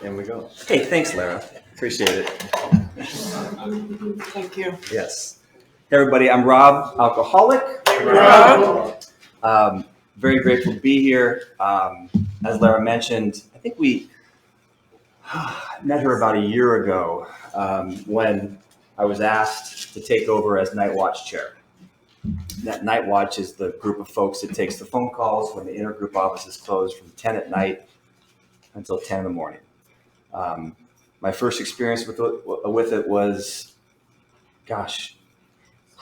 And we go. Hey, thanks, Lara. Appreciate it. Thank you. Yes. Hey, everybody. I'm Rob, alcoholic. Very grateful to be here. As Lara mentioned, I think we met her about a year ago when I was asked to take over as Night Watch chair. That Night Watch is the group of folks that takes the phone calls when the intergroup office is closed from 10 at night until 10 in the morning. My first experience with it was,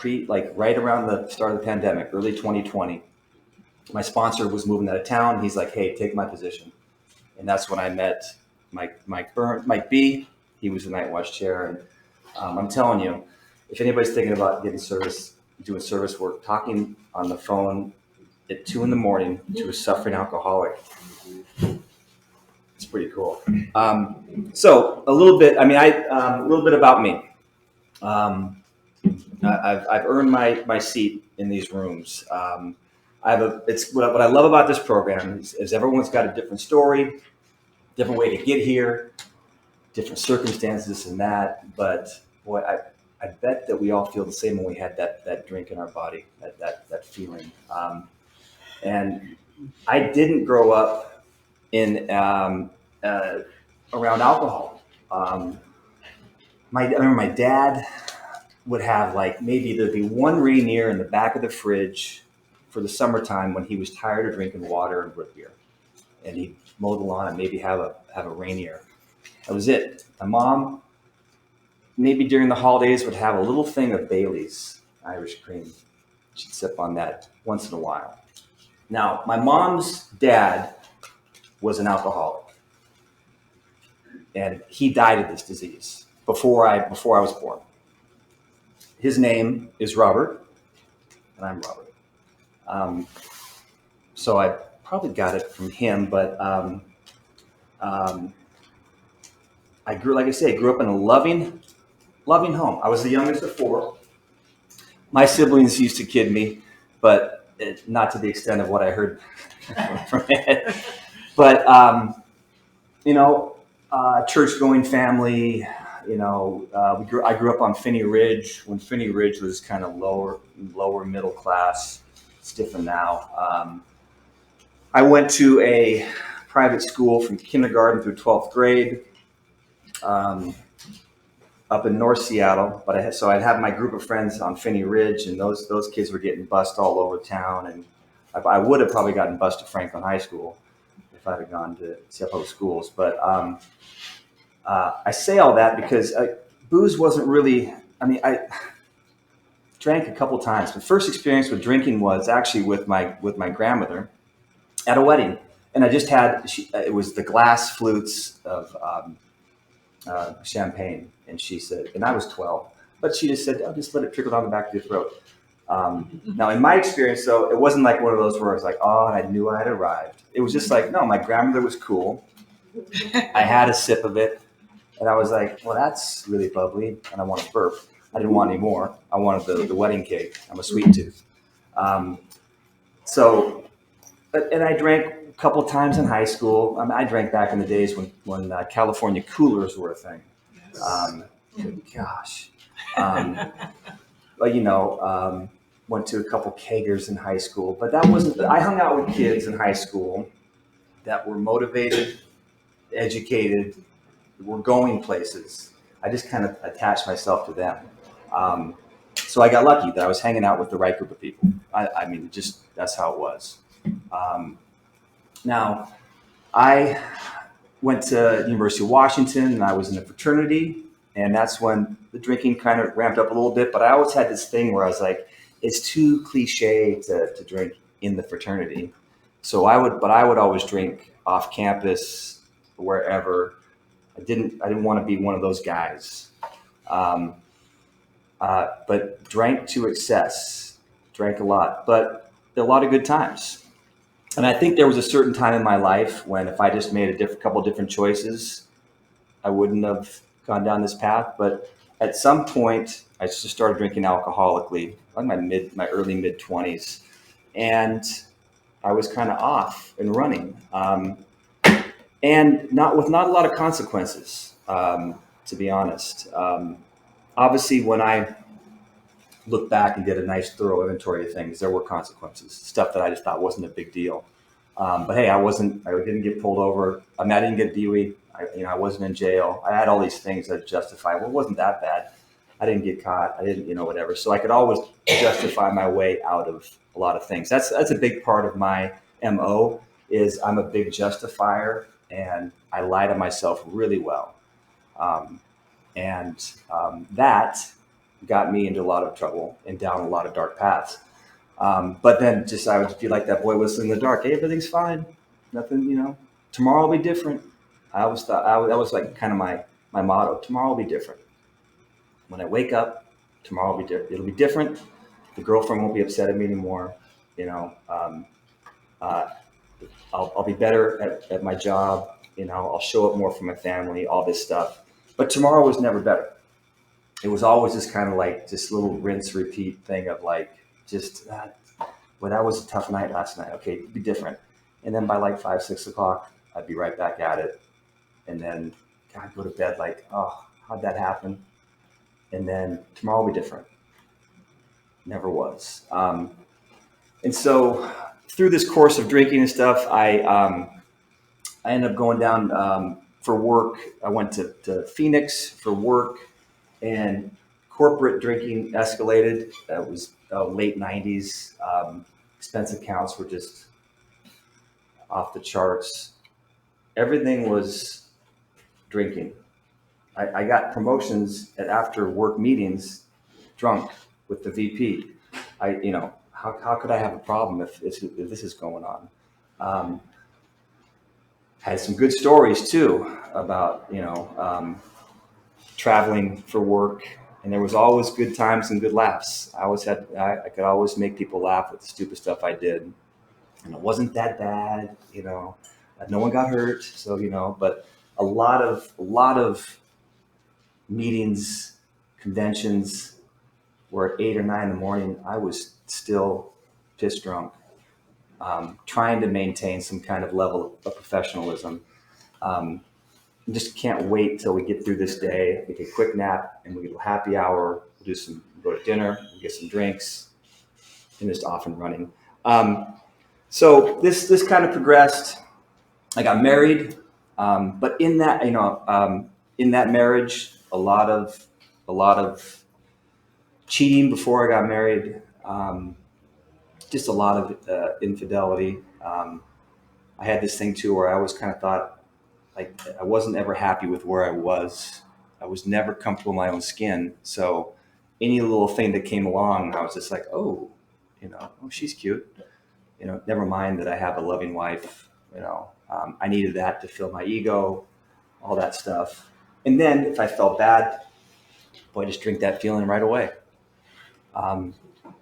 right around the start of the pandemic, early 2020. My sponsor was moving out of town. He's like, "Hey, take my position," and that's when I met Mike B. He was the Night Watch chair, and I'm telling you, if anybody's thinking about doing service work, talking on the phone at 2 a.m. to a suffering alcoholic. It's pretty cool. So a little bit about me. I've earned my seat in these rooms. It's what I love about this program is everyone's got a different story, different way to get here, different circumstances, this and that. But boy, I bet that we all feel the same when we had that drink in our body, that feeling. And I didn't grow up in around alcohol. I remember my dad would have maybe there'd be one Rainier in the back of the fridge for the summertime when he was tired of drinking water and root beer, and he'd mow the lawn and maybe have a Rainier. That was it. My mom, maybe during the holidays, would have a little thing of Bailey's Irish cream. She'd sip on that once in a while. Now, my mom's dad was an alcoholic, and he died of this disease before I was born. His name is Robert, and I'm Robert. So I probably got it from him, but I grew up in a loving home. I was the youngest of four. My siblings used to kid me, but not to the extent of what I heard from Ed. But church-going family. I grew up on Finney Ridge when Finney Ridge was kind of lower middle class. It's different now. I went to a private school from kindergarten through 12th grade up in North Seattle. But I'd have my group of friends on Finney Ridge, and those kids were getting bussed all over town. And I would have probably gotten bussed to Franklin High School if I'd have gone to public schools. But I say all that because booze wasn't really, I drank a couple times. My first experience with drinking was actually with my grandmother at a wedding. And I just it was the glass flutes of champagne. And she said, and I was 12, but she just said, "Oh, just let it trickle down the back of your throat." Now, in my experience, though, it wasn't like one of those where I was like, "Oh, I knew I had arrived." It was just like, no, my grandmother was cool. I had a sip of it. And I was like, "Well, that's really bubbly," and I want to burp. I didn't want any more. I wanted the wedding cake. I'm a sweet tooth. And I drank a couple times in high school. I drank back in the days when California coolers were a thing. Gosh. Went to a couple kegers in high school, but that wasn't. I hung out with kids in high school that were motivated, educated, were going places. I just kind of attached myself to them. So I got lucky that I was hanging out with the right group of people. That's how it was. Now, I went to University of Washington, and I was in a fraternity, and that's when the drinking kind of ramped up a little bit. But I always had this thing where I was like, it's too cliche to drink in the fraternity. So I would always drink off campus, wherever. I didn't want to be one of those guys. But drank to excess, drank a lot, but a lot of good times. And I think there was a certain time in my life when if I just made a couple different choices, I wouldn't have gone down this path. But at some point, I just started drinking alcoholically, like my early mid-20s, and I was kind of off and running. and not a lot of consequences, to be honest. Obviously, when I looked back and did a nice thorough inventory of things, there were consequences, stuff that I just thought wasn't a big deal. But hey, I didn't get pulled over. I mean, I didn't get DUI. I wasn't in jail. I had all these things that justify, well, it wasn't that bad. I didn't get caught. I didn't, whatever. So I could always justify my way out of a lot of things. That's a big part of my MO is I'm a big justifier and I lie to myself really well. Um, and that got me into a lot of trouble and down a lot of dark paths. But then just I would feel like that boy whistling in the dark. Hey, everything's fine. Nothing, tomorrow will be different. I always thought that was like kind of my motto. Tomorrow will be different. When I wake up, tomorrow will be different. It'll be different. The girlfriend won't be upset at me anymore. You know, uh, I'll be better at my job. I'll show up more for my family. All this stuff. But tomorrow was never better. It was always just kind of like this little rinse repeat thing of like just that. Well, that was a tough night last night. Okay, it'd be different. And then by like 5, 6 o'clock, I'd be right back at it. And then I'd go to bed like, oh, how'd that happen? And then tomorrow will be different. Never was. And so through this course of drinking and stuff, I ended up going down for work. I went to Phoenix for work, and corporate drinking escalated. That was late 90s. Expense accounts were just off the charts. Everything was drinking. I got promotions at after work meetings drunk with the VP. How could I have a problem if this is going on? Had some good stories too about, traveling for work, and there was always good times and good laughs. I could always make people laugh with the stupid stuff I did, and it wasn't that bad. No one got hurt, so but a lot of meetings, conventions were at 8 or 9 in the morning. I was still piss drunk, trying to maintain some kind of level of professionalism. Just can't wait till we get through this day. We take a quick nap and we get a happy hour. Go to dinner, we get some drinks, and just off and running. So this kind of progressed. I got married, but in that marriage, a lot of cheating before I got married. Just a lot of infidelity. I had this thing too where I always kind of thought like I wasn't ever happy with where I was. I was never comfortable in my own skin. So any little thing that came along, I was just like, oh, she's cute. Never mind that I have a loving wife. I needed that to fill my ego, all that stuff. And then if I felt bad, boy, just drink that feeling right away. And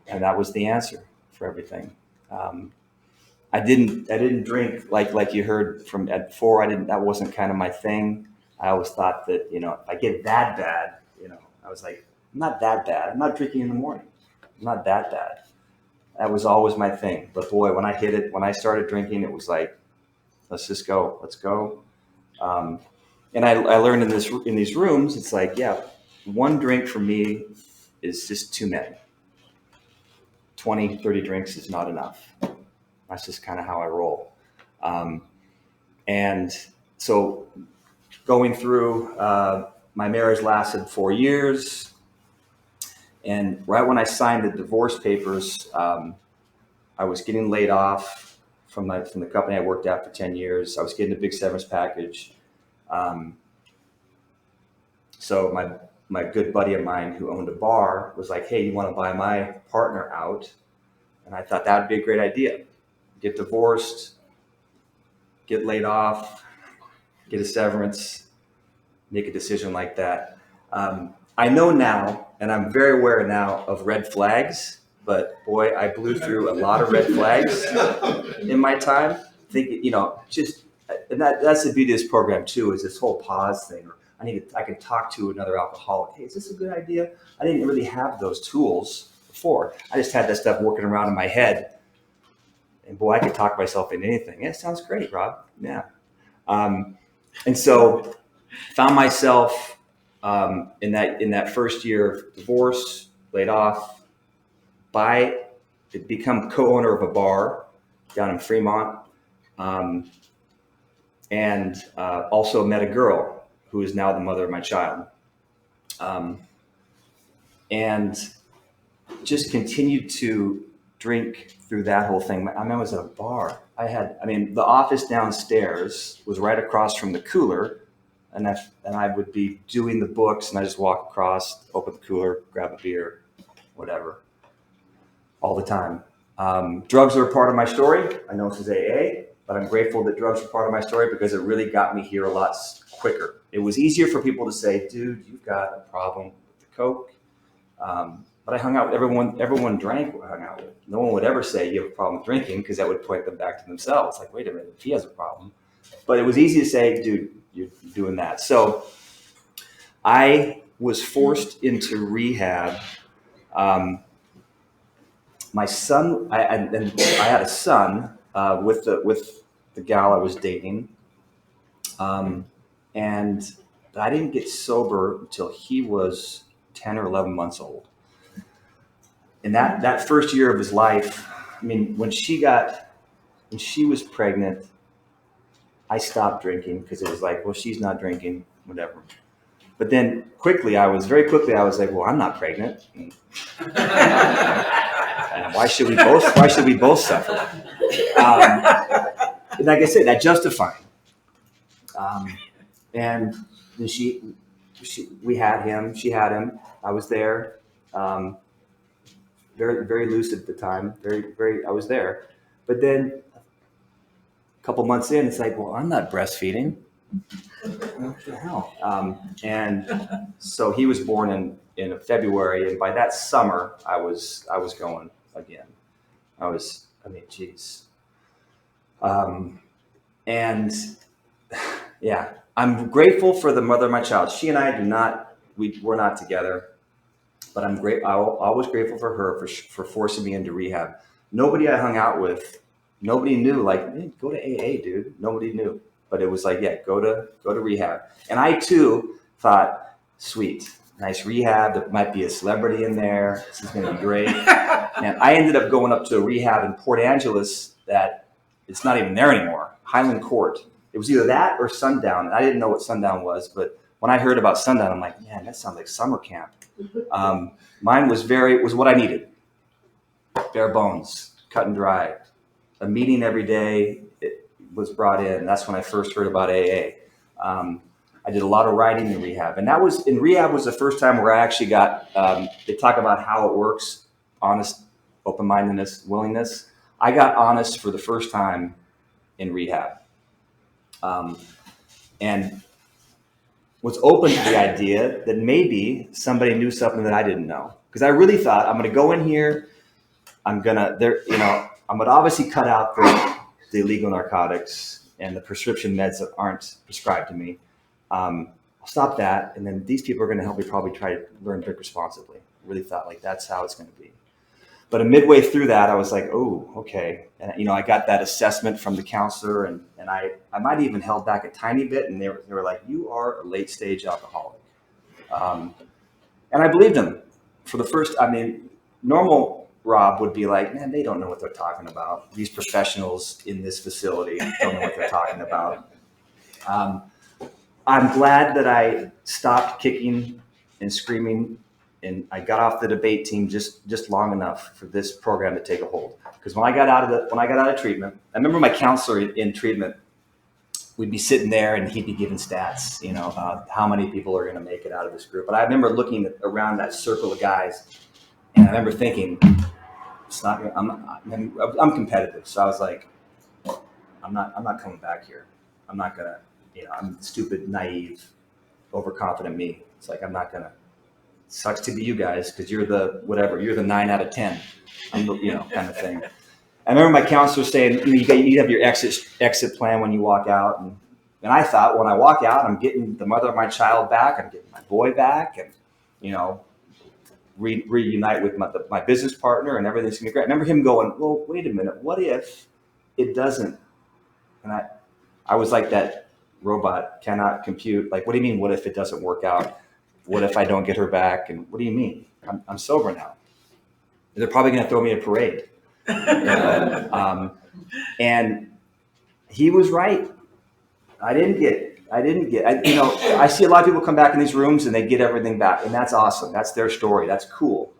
that was the answer for everything. I didn't drink like you heard from Ed before. That wasn't kind of my thing. I always thought that, if I get that bad, I was like, I'm not that bad. I'm not drinking in the morning. I'm not that bad. That was always my thing. But boy, when I started drinking, it was like, let's just go. Let's go. And I learned in these rooms, it's like, yeah, one drink for me is just too many. 20, 30 drinks is not enough. That's just kind of how I roll. And so going through, my marriage lasted 4 years. And right when I signed the divorce papers, I was getting laid off from the company I worked at for 10 years. I was getting a big severance package. So my good buddy of mine who owned a bar was like, hey, you want to buy my partner out? And I thought that would be a great idea. Get divorced, get laid off, get a severance, make a decision like that. I know now, and I'm very aware now of red flags, but boy, I blew through a lot of red flags in my time. And that's the beauty of this program too, is this whole pause thing. I can talk to another alcoholic. Hey, is this a good idea? I didn't really have those tools before. I just had that stuff working around in my head. And boy, I could talk myself into anything. Yeah, sounds great, Rob. Yeah. And so found myself in that first year of divorce, laid off, become co-owner of a bar down in Fremont, and also met a girl who is now the mother of my child, and just continued to drink through that whole thing. I mean, I was at a bar. The office downstairs was right across from the cooler, and I would be doing the books, and I just walk across, open the cooler, grab a beer, whatever, all the time. Drugs are a part of my story. I know this is AA, but I'm grateful that drugs are part of my story because it really got me here a lot quicker. It was easier for people to say, dude, you've got a problem with the coke. But I hung out with everyone drank what I hung out with. No one would ever say you have a problem with drinking because that would point them back to themselves. Like, wait a minute, if he has a problem. But it was easy to say, dude, you're doing that. So I was forced into rehab. My son, I had a son with the gal I was dating. And I didn't get sober until he was 10 or 11 months old. And that first year of his life, I mean, when she was pregnant, I stopped drinking because it was like, well, she's not drinking, whatever. But then very quickly, I was like, well, I'm not pregnant. And why should we both suffer? And like I said, that justifying. And then we had him, she had him, I was there. Very, very loose at the time. I was there. But then a couple months in, it's like, well, I'm not breastfeeding. What the hell? And so he was born in February, and by that summer, I was going again. Geez. And yeah, I'm grateful for the mother of my child. She and I we're not together. But I'm always grateful for her for forcing me into rehab. Nobody I hung out with, nobody knew, like, hey, go to AA, dude. Nobody knew. But it was like, yeah, go to rehab. And I too thought, sweet, nice rehab. There might be a celebrity in there. This is gonna be great. And I ended up going up to a rehab in Port Angeles that it's not even there anymore. Highland Court. It was either that or Sundown. And I didn't know what Sundown was, but when I heard about Sundown, I'm like, man, that sounds like summer camp. Mine was what I needed. Bare bones, cut and dry. A meeting every day. It was brought in. That's when I first heard about AA. I did a lot of writing in rehab, and rehab was the first time where I actually got. They talk about how it works, honest, open-mindedness, willingness. I got honest for the first time in rehab, and was open to the idea that maybe somebody knew something that I didn't know. Because I really thought, I'm going to go in here, I'm going to obviously cut out the illegal narcotics and the prescription meds that aren't prescribed to me. I'll stop that, and then these people are going to help me probably try to learn to drink responsibly. I really thought like that's how it's going to be. But midway through that, I was like, oh, okay. And, I got that assessment from the counselor, and I might even held back a tiny bit, and they were like, you are a late stage alcoholic. And I believed them for the first, normal Rob would be like, man, they don't know what they're talking about. These professionals in this facility don't know what they're talking about. I'm glad that I stopped kicking and screaming, and I got off the debate team just long enough for this program to take a hold. Because when I got out of treatment, I remember my counselor in treatment. We'd be sitting there, and he'd be giving stats, about how many people are going to make it out of this group. But I remember looking around that circle of guys, and I remember thinking, it's not. I'm competitive, so I was like, I'm not coming back here. I'm not gonna. I'm stupid, naive, overconfident me. It's like I'm not gonna. Sucks to be you guys because you're the 9 out of 10, kind of thing. I remember my counselor saying, you have your exit plan when you walk out, and I thought when I walk out, I'm getting the mother of my child back, I'm getting my boy back, and reunite with my business partner, and everything's gonna be great. I remember him going, well, wait a minute, what if it doesn't? And I was like that robot cannot compute. Like, what do you mean? What if it doesn't work out? What if I don't get her back? And what do you mean? I'm sober now. They're probably going to throw me a parade. You know? And he was right. I see a lot of people come back in these rooms and they get everything back, and that's awesome. That's their story. That's cool.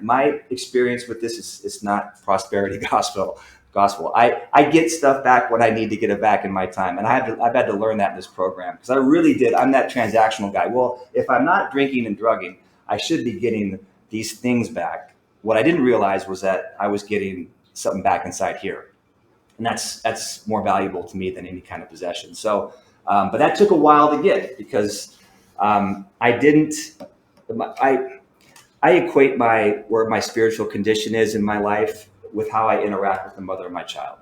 My experience with this is it's not prosperity gospel. I get stuff back when I need to get it back in my time, and I've had to learn that in this program, because I really did. I'm that transactional guy. Well, if I'm not drinking and drugging, I should be getting these things back. What I didn't realize was that I was getting something back inside here. And that's more valuable to me than any kind of possession. So, but that took a while to get, because I didn't. I equate where my spiritual condition is in my life with how I interact with the mother of my child.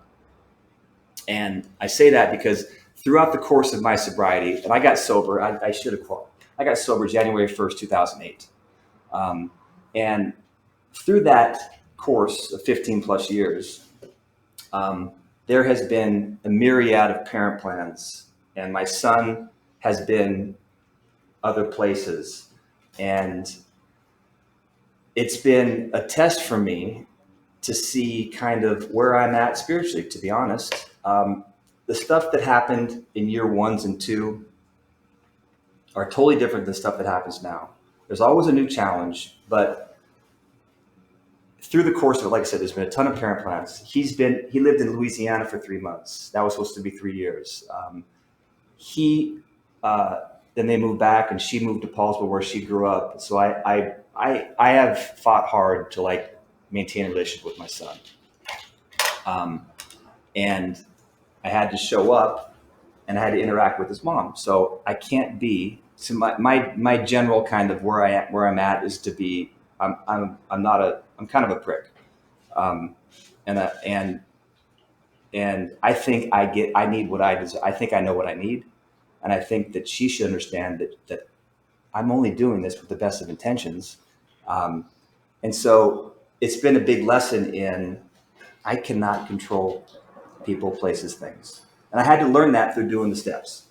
And I say that because throughout the course of my sobriety, and I got sober. I should have quoted. I got sober January 1st, 2008, and through that course of 15 plus years. There has been a myriad of parent plans, and my son has been other places. And it's been a test for me to see kind of where I'm at spiritually, to be honest. The stuff that happened in year 1 and 2 are totally different than stuff that happens now. There's always a new challenge, but through the course of it, like I said, there's been a ton of parent plans. He lived in Louisiana for 3 months. That was supposed to be 3 years. Then they moved back, and she moved to Paulsville, where she grew up. So I have fought hard to like maintain a relationship with my son. And I had to show up, and I had to interact with his mom. So I can't be. So my general kind of where I'm at is to be. I'm kind of a prick, and I think I need what I deserve. I think I know what I need, and I think that she should understand that I'm only doing this with the best of intentions, and so it's been a big lesson in I cannot control people, places, things, and I had to learn that through doing the steps.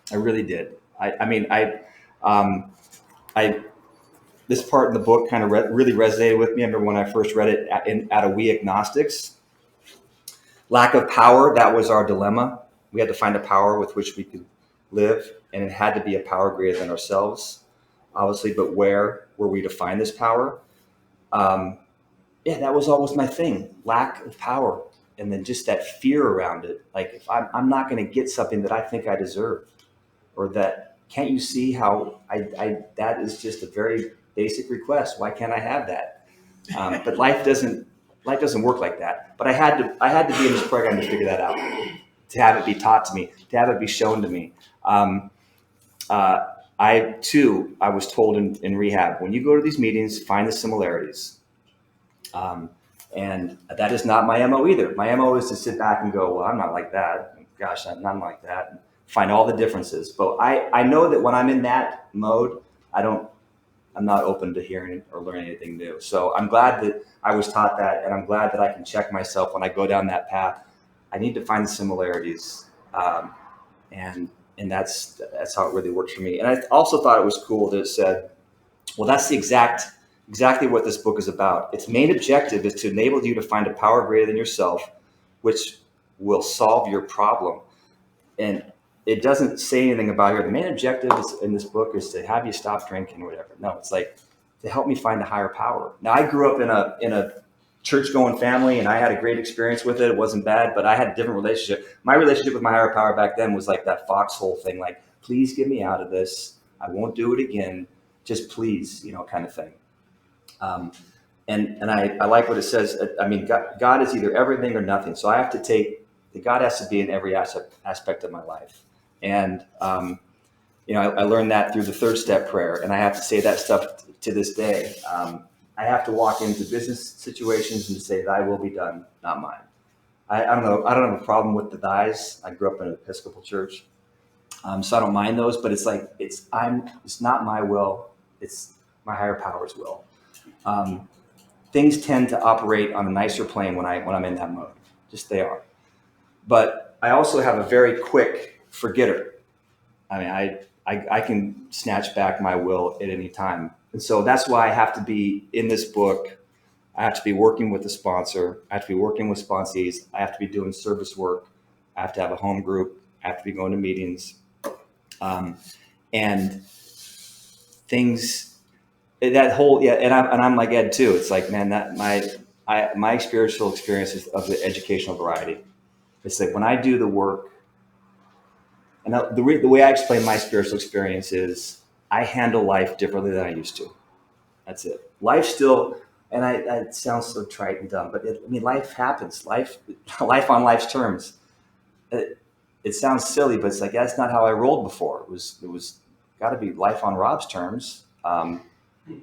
I really did. This part in the book kind of really resonated with me. I remember when I first read it out of We Agnostics. Lack of power, that was our dilemma. We had to find a power with which we could live, and it had to be a power greater than ourselves, obviously, but where were we to find this power? That was always my thing, lack of power. And then just that fear around it. Like, if I'm not going to get something that I think I deserve, or that, can't you see how that is just a very basic request. Why can't I have that? But life doesn't work like that. But I had to be in this program to figure that out, to have it be taught to me, to have it be shown to me. I was told in rehab, when you go to these meetings, find the similarities. And that is not my MO either. My MO is to sit back and go, well, I'm not like that. Gosh, I'm not like that. And find all the differences. But I know that when I'm in that mode, I'm not open to hearing or learning anything new. So I'm glad that I was taught that, and I'm glad that I can check myself when I go down that path. I need to find the similarities, and that's how it really works for me. And I also thought it was cool that it said, well, that's exactly what this book is about. Its main objective is to enable you to find a power greater than yourself, which will solve your problem. And it doesn't say anything about here. The main objective in this book is to have you stop drinking or whatever. No, it's like to help me find a higher power. Now, I grew up in a church-going family, and I had a great experience with it. It wasn't bad, but I had a different relationship. My relationship with my higher power back then was like that foxhole thing, like, please get me out of this. I won't do it again. Just please, kind of thing. And I like what it says. I mean, God is either everything or nothing. So I have to take, God has to be in every aspect of my life. And, I learned that through the third step prayer, and I have to say that stuff to this day. I have to walk into business situations and say, thy will be done, not mine. I don't know. I don't have a problem with the thys. I grew up in an Episcopal church. So I don't mind those, but it's like, it's not my will. It's my higher power's will. Things tend to operate on a nicer plane when I'm in that mode. Just they are. But I also have a very quick forget her. I mean, I can snatch back my will at any time. And so that's why I have to be in this book. I have to be working with the sponsor. I have to be working with sponsees. I have to be doing service work. I have to have a home group. I have to be going to meetings. And things, that whole, yeah. And I'm like Ed too. It's like, man, that my spiritual experiences of the educational variety. It's like when I do the work, and the way I explain my spiritual experience is I handle life differently than I used to. That's it. Life still, and it sounds so trite and dumb, but life happens. Life on life's terms. It sounds silly, but it's like that's not how I rolled before. It was got to be life on Rob's terms.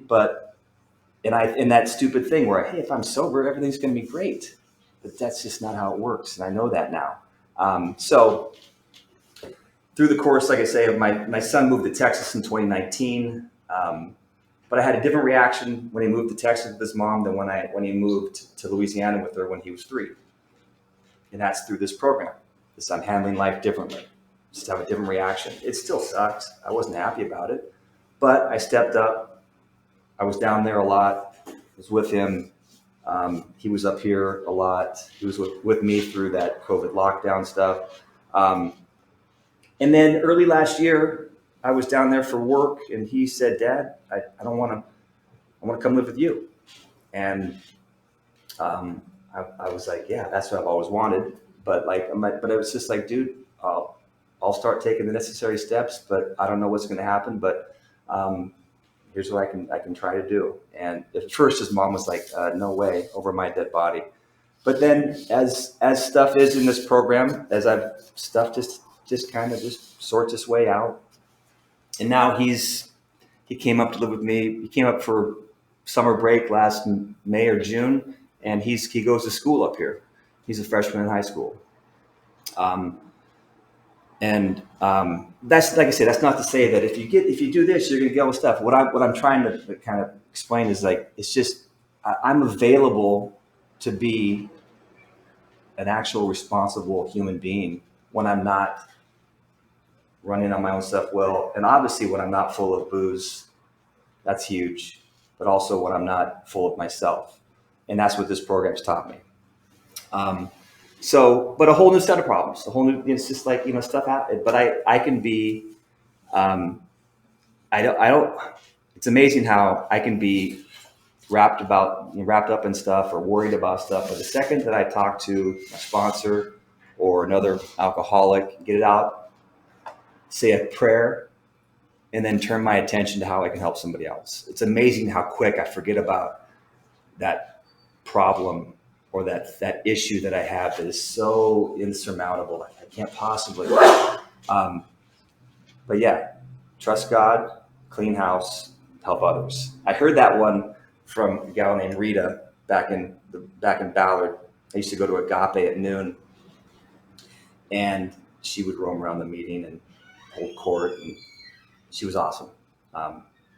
But in that stupid thing where, hey, if I'm sober, everything's going to be great. But that's just not how it works, and I know that now. So through the course, like I say, my son moved to Texas in 2019. But I had a different reaction when he moved to Texas with his mom than when he moved to Louisiana with her when he was 3. And that's through this program. I'm handling life differently. Just have a different reaction. It still sucks. I wasn't happy about it, but I stepped up. I was down there a lot. I was with him. He was up here a lot. He was with me through that COVID lockdown stuff. And then early last year, I was down there for work, and he said, "Dad, I want to come live with you." And I was like, "Yeah, that's what I've always wanted." But but it was just like, dude, I'll start taking the necessary steps, but I don't know what's going to happen. But here's what I can try to do. And at first, his mom was like, "No way, over my dead body." But then, as stuff is in this program, stuff just kind of just sorts its way out. And now he came up to live with me. He came up for summer break last May or June, and he goes to school up here. He's a freshman in high school. That's, like I said, that's not to say that if you do this, you're going to get all the stuff. What I'm trying to kind of explain is like, it's just, I'm available to be an actual responsible human being when I'm not running on my own stuff well. And obviously when I'm not full of booze, that's huge, but also when I'm not full of myself. And that's what this program's taught me. But a whole new set of problems, it's just like, stuff happens, but I can be, it's amazing how I can be wrapped up in stuff or worried about stuff. But the second that I talk to a sponsor or another alcoholic, get it out, say a prayer, and then turn my attention to how I can help somebody else. It's amazing how quick I forget about that problem or that issue that I have that is so insurmountable. I can't possibly. But yeah, trust God, clean house, help others. I heard that one from a gal named Rita back in Ballard. I used to go to Agape at noon, and she would roam around the meeting and hold court, and she was awesome.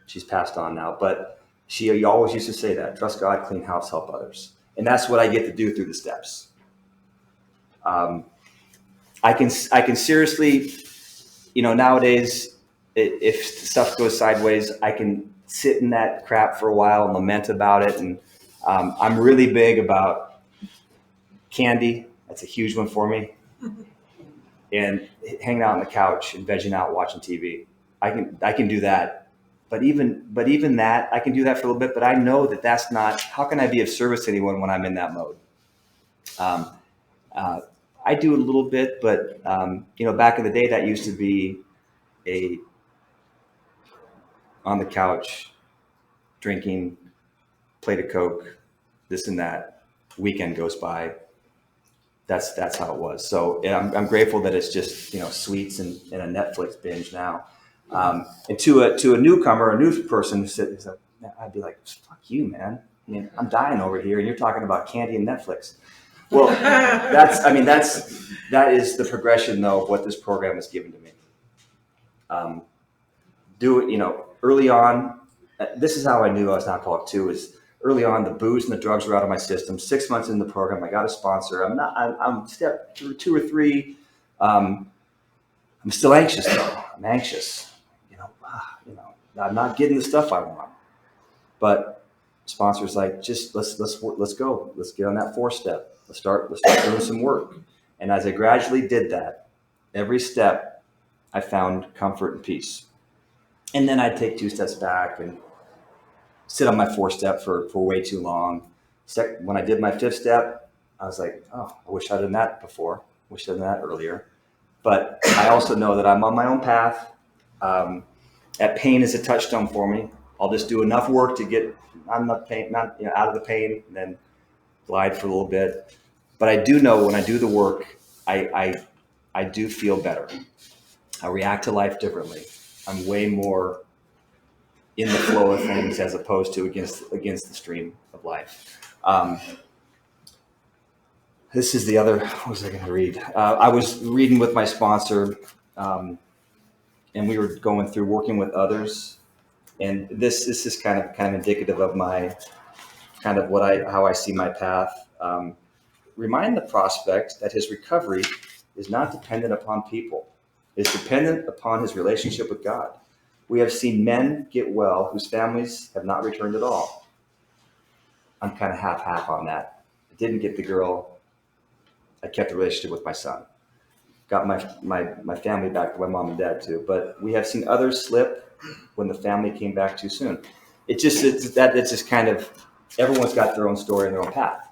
She's passed on now, but she always used to say that: trust God, clean house, help others. And that's what I get to do through the steps. I can seriously, nowadays, if stuff goes sideways, I can sit in that crap for a while and lament about it. And I'm really big about candy. That's a huge one for me. And hanging out on the couch and vegging out, watching TV. I can do that. But even that, I can do that for a little bit, but I know that that's not, how can I be of service to anyone when I'm in that mode? I do a little bit, but, back in the day, that used to be on the couch, drinking, plate of Coke, this and that, weekend goes by. That's how it was. So I'm grateful that it's just, sweets and a Netflix binge now. And to a newcomer, a new person who said, I'd be like, fuck you, man. I mean, I'm dying over here and you're talking about candy and Netflix. Well, that is the progression though of what this program has given to me. Early on, this is how I knew I was an alcoholic too, is early on, the booze and the drugs were out of my system. 6 months in the program, I got a sponsor. I'm step 2 or 3. I'm I'm still anxious though. I'm anxious. I'm not getting the stuff I want. But sponsor's like, just let's go. Let's get on that 4-step. Let's start doing some work. And as I gradually did that, every step I found comfort and peace. And then I'd take 2 steps back and sit on my 4-step for way too long. When I did my 5th step, I was like, oh, I wish I'd done that before. Wish I'd done that earlier. But I also know that I'm on my own path. That pain is a touchstone for me. I'll just do enough work to get out of the pain, and then glide for a little bit. But I do know when I do the work, I do feel better. I react to life differently. I'm way more in the flow of things as opposed to against the stream of life. This is the other. What was I going to read? I was reading with my sponsor, and we were going through working with others. And this is kind of indicative of my how I see my path. Remind the prospect that his recovery is not dependent upon people. It's dependent upon his relationship with God. We have seen men get well whose families have not returned at all. I'm kind of half on that. I didn't get the girl. I kept the relationship with my son. Got my family back, my mom and dad too. But we have seen others slip when the family came back too soon. It's just kind of, everyone's got their own story and their own path.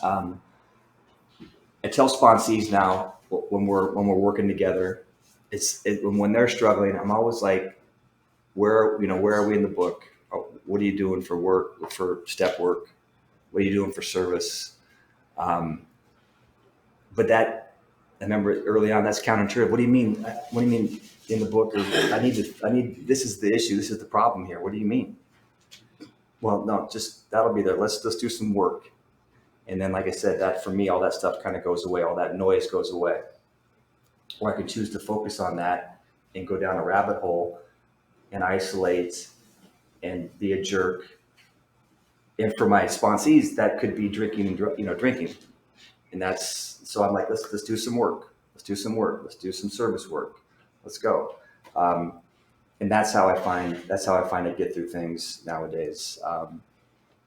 I tell sponsees now when we're working together, when they're struggling, I'm always like, where are we in the book? What are you doing for work, for step work? What are you doing for service? But that, I remember early on, that's counterintuitive. What do you mean? What do you mean in the book? Or I need, this is the issue. This is the problem here. What do you mean? Well, no, just, that'll be there. Let's do some work. And then, like I said, that for me, all that stuff kind of goes away. All that noise goes away. Or I can choose to focus on that and go down a rabbit hole and isolate and be a jerk. And for my sponsees, that could be drinking. And that's, so I'm like, let's do some work. Let's do some work. Let's do some service work. Let's go. And that's how I find I get through things nowadays.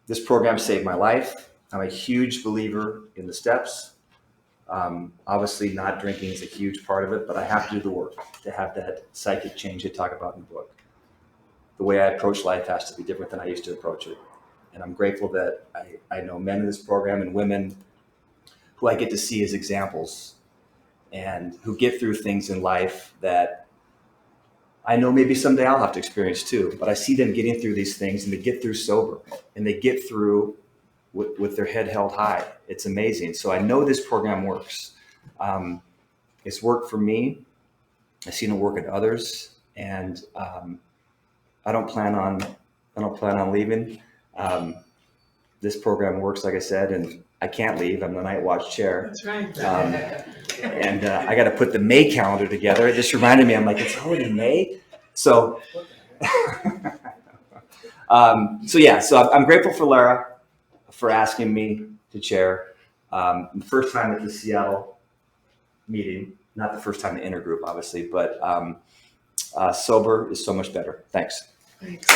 This program saved my life. I'm a huge believer in the steps. Obviously not drinking is a huge part of it, but I have to do the work to have that psychic change I talk about in the book. The way I approach life has to be different than I used to approach it. And I'm grateful that I know men in this program and women who I get to see as examples and who get through things in life that I know maybe someday I'll have to experience too, but I see them getting through these things and they get through sober and they get through with their head held high. It's amazing. So I know this program works. It's worked for me. I've seen it work in others, and I don't plan on leaving. This program works, like I said, and I can't leave. I'm the night watch chair. That's right. And I got to put the May calendar together. It just reminded me. I'm like, it's already May. So, so I'm grateful for Lara for asking me to chair. The first time at the Seattle meeting, not the first time in the intergroup, obviously, but sober is so much better. Thanks. Thanks.